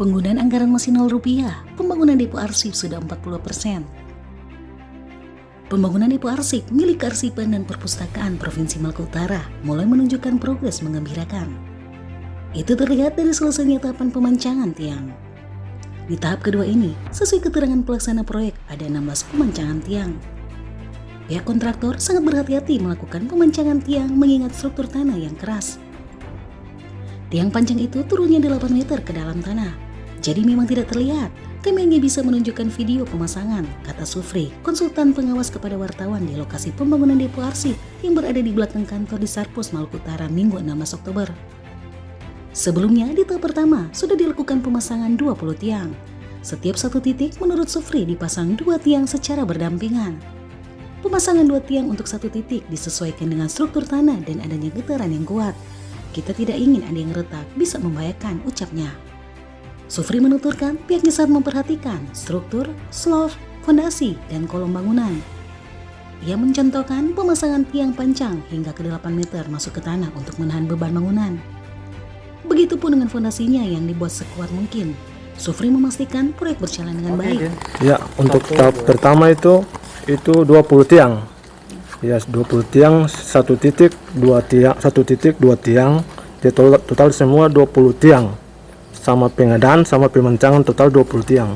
Penggunaan anggaran masih Rp0, pembangunan depo arsip sudah 40%. Pembangunan depo arsip milik Kearsipan dan Perpustakaan Provinsi Maluku Utara mulai menunjukkan progres menggembirakan. Itu terlihat dari selesainya tahapan pemancangan tiang. Di tahap kedua ini, sesuai keterangan pelaksana proyek, ada 16 pemancangan tiang. Pihak kontraktor sangat berhati-hati melakukan pemancangan tiang mengingat struktur tanah yang keras. Tiang panjang itu turunnya 8 meter ke dalam tanah. Jadi memang tidak terlihat, kami hanya bisa menunjukkan video pemasangan, kata Sufri, konsultan pengawas kepada wartawan di lokasi pembangunan depo arsip yang berada di belakang kantor di Sarpus, Maluku Utara, Minggu 16 Oktober. Sebelumnya, di tahap pertama, sudah dilakukan pemasangan 20 tiang. Setiap satu titik, menurut Sufri, dipasang 2 tiang secara berdampingan. Pemasangan 2 tiang untuk satu titik disesuaikan dengan struktur tanah dan adanya getaran yang kuat. Kita tidak ingin ada yang retak, bisa membahayakan, ucapnya. Sufri menuturkan pihaknya saat memperhatikan struktur, slope, fondasi, dan kolom bangunan. Ia mencontohkan pemasangan tiang panjang hingga ke 8 meter masuk ke tanah untuk menahan beban bangunan. Begitupun dengan fondasinya yang dibuat sekuat mungkin. Sufri memastikan proyek berjalan dengan baik. Ya, untuk tahap pertama itu 20 tiang. Ya, 20 tiang, satu titik, 2 tiang, satu titik, 2 tiang. Total semua 20 tiang. Sama pengadaan sama pemancangan total 20 tiang.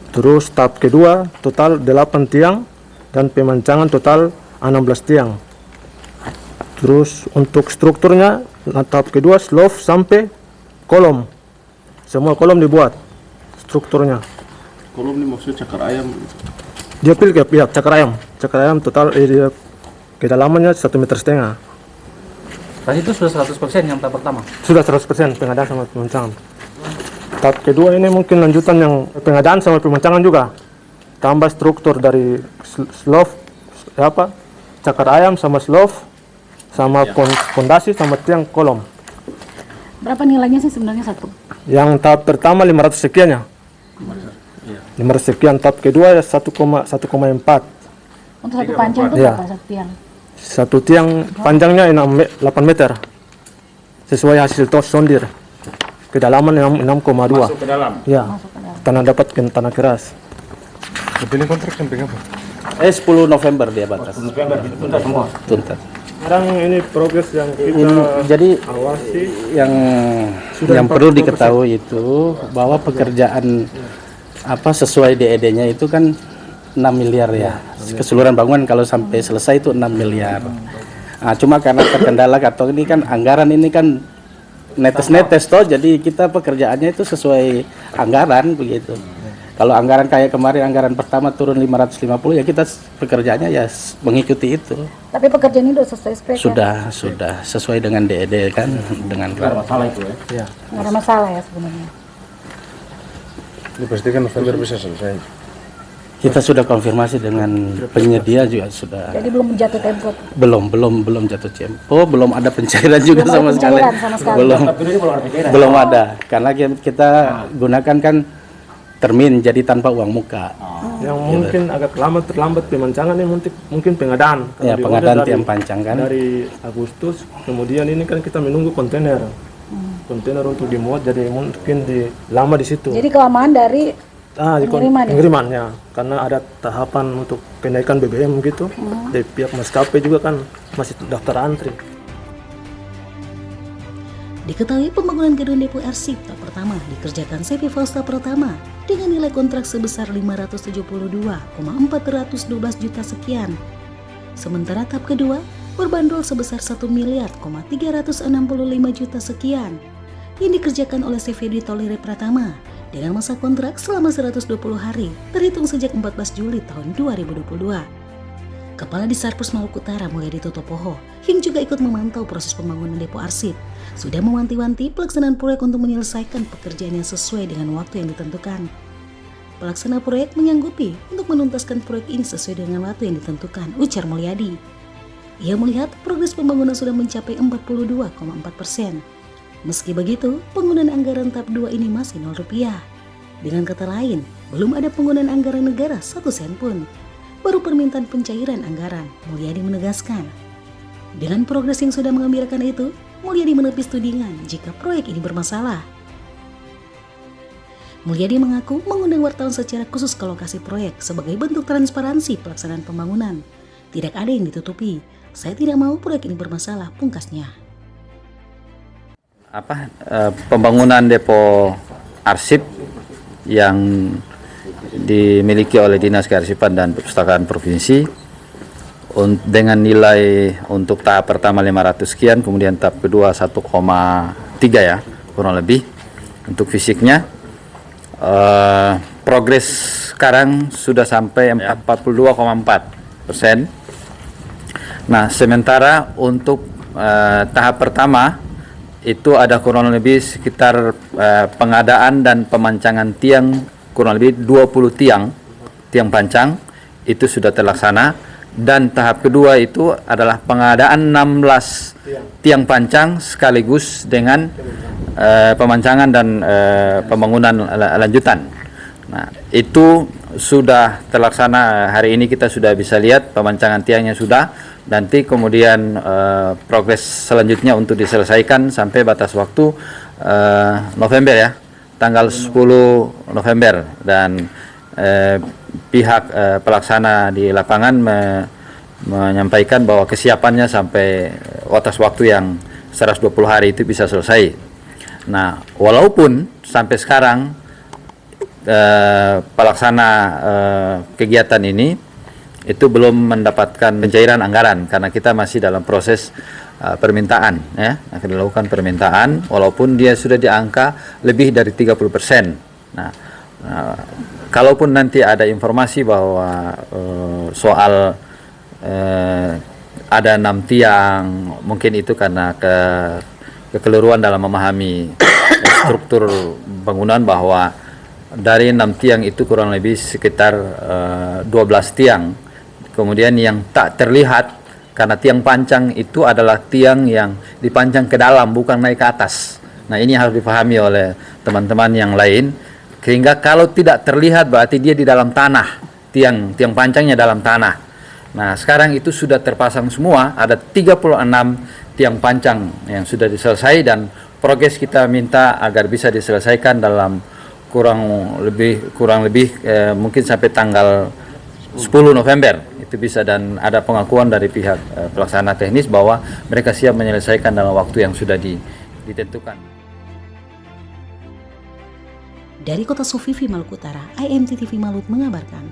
Terus tahap kedua total 8 tiang dan pemancangan total 16 tiang. Terus untuk strukturnya tahap kedua slope sampai kolom. Semua kolom dibuat strukturnya. Kolom ini maksudnya cakar ayam. Dia pilih ya cakar ayam. Cakar ayam total dia kedalamannya 1,5 meter. Berarti itu sudah 100% yang tahap pertama? Sudah 100% pengadaan sama pemancangan. Tahap kedua ini mungkin lanjutan yang pengadaan sama pemancangan juga. Tambah struktur dari slope, cakar ayam sama slope, sama fondasi sama tiang kolom. Berapa nilainya sih sebenarnya satu? Yang tahap pertama 500 sekian ya. 500 sekian, tahap kedua ya 1,4. Untuk satu panjang itu Ya. berapa satu tiang? Satu tiang panjangnya 8 meter. Sesuai hasil tos sondir. Kedalaman 6,2. Masuk ke dalam. Ya, tanah dapat tanah keras. Dipilih kontrak sampai kapan? 10 November dia batas. November tuntas semua. Tuntas. Sekarang ini progres yang kita Jadi awasi. yang perlu diketahui itu bahwa pekerjaan sesuai DED-nya itu kan 6 miliar ya. Keseluruhan bangunan kalau sampai selesai itu 6 miliar. Nah, cuma karena terkendala atau ini kan anggaran ini kan netes toh, jadi kita pekerjaannya itu sesuai anggaran begitu. Kalau anggaran kayak kemarin anggaran pertama turun 550 ya kita pekerjaannya ya mengikuti itu. Tapi pekerjaan ini sudah selesai spek Sudah sesuai dengan DED kan dengan Tidak ada masalah itu ya. Nggak ada masalah ya sebenarnya. Dipastikan November bisa selesai. kita sudah konfirmasi dengan penyedia juga sudah. Jadi belum jatuh tempo. Belum jatuh tempo, belum ada pencairan juga Belum sama ada sekali. pencairan sama sekali. Belum ada karena kita gunakan kan termin jadi tanpa uang muka. Yang mungkin agak terlambat pemancangan ini mungkin pengadaan. Ya, pengadaan tiang panjang kan. Dari Agustus, kemudian ini kan kita menunggu kontainer. Kontainer untuk dimuat, jadi mungkin lama di situ. Jadi kelamaan dari pengiriman ya, karena ada tahapan untuk kenaikan BBM gitu. Dari pihak maskapai juga kan masih daftar antri. Diketahui pembangunan gedung depo arsip tahap pertama dikerjakan CV Fausta Pratama dengan nilai kontrak sebesar 572,412 juta sekian. Sementara tahap kedua berbandrol sebesar 1.365 juta sekian yang dikerjakan oleh CV Tolire Pratama dengan masa kontrak selama 120 hari terhitung sejak 14 Juli tahun 2022. Kepala di Sarpus Maluku Utara Mulyadi Totopoho yang juga ikut memantau proses pembangunan depo arsip sudah mewanti-wanti pelaksanaan proyek untuk menyelesaikan pekerjaan yang sesuai dengan waktu yang ditentukan. Pelaksana proyek menyanggupi untuk menuntaskan proyek ini sesuai dengan waktu yang ditentukan, ujar Mulyadi. Ia melihat progres pembangunan sudah mencapai 42,4%. Meski begitu, penggunaan anggaran tahap 2 ini masih Rp0. Dengan kata lain, belum ada penggunaan anggaran negara 1 sen pun. Baru permintaan pencairan anggaran, Mulyadi menegaskan. Dengan progres yang sudah mengembirakan itu, Mulyadi menepis tudingan jika proyek ini bermasalah. Mulyadi mengaku mengundang wartawan secara khusus ke lokasi proyek sebagai bentuk transparansi pelaksanaan pembangunan. Tidak ada yang ditutupi. Saya tidak mau proyek ini bermasalah, pungkasnya. Pembangunan depo arsip yang dimiliki oleh Dinas Kearsipan dan Perpustakaan Provinsi dengan nilai untuk tahap pertama 500 sekian, kemudian tahap kedua 1,3 ya kurang lebih untuk fisiknya. Progres sekarang sudah sampai 42,4%. Nah, sementara untuk tahap pertama itu ada kurang lebih sekitar pengadaan dan pemancangan tiang kurang lebih 20 tiang pancang itu sudah terlaksana, dan tahap kedua itu adalah pengadaan 16 tiang pancang sekaligus dengan pemancangan dan pembangunan lanjutan. Nah, itu sudah terlaksana hari ini, kita sudah bisa lihat pemancangan tiangnya sudah. Nanti kemudian progres selanjutnya untuk diselesaikan sampai batas waktu November ya, tanggal 10 November, dan pihak pelaksana di lapangan menyampaikan bahwa kesiapannya sampai batas waktu yang 120 hari itu bisa selesai. Nah, walaupun sampai sekarang pelaksana kegiatan ini itu belum mendapatkan pencairan anggaran karena kita masih dalam proses permintaan ya, akan dilakukan permintaan walaupun dia sudah di angka lebih dari 30%. Nah, kalaupun nanti ada informasi bahwa soal ada 6 tiang, mungkin itu karena kekeliruan dalam memahami struktur bangunan, bahwa dari 6 tiang itu kurang lebih sekitar 12 tiang. Kemudian yang tak terlihat karena tiang pancang itu adalah tiang yang dipancang ke dalam, bukan naik ke atas. Nah, ini harus dipahami oleh teman-teman yang lain, sehingga kalau tidak terlihat berarti dia di dalam tanah, tiang pancangnya dalam tanah. Nah, sekarang itu sudah terpasang semua, ada 36 tiang pancang yang sudah diselesai, dan progres kita minta agar bisa diselesaikan dalam kurang lebih mungkin sampai tanggal 10 November itu bisa, dan ada pengakuan dari pihak pelaksana teknis bahwa mereka siap menyelesaikan dalam waktu yang sudah ditentukan. Dari Kota Sufifi, Maluku Utara, IMT TV Malut mengabarkan.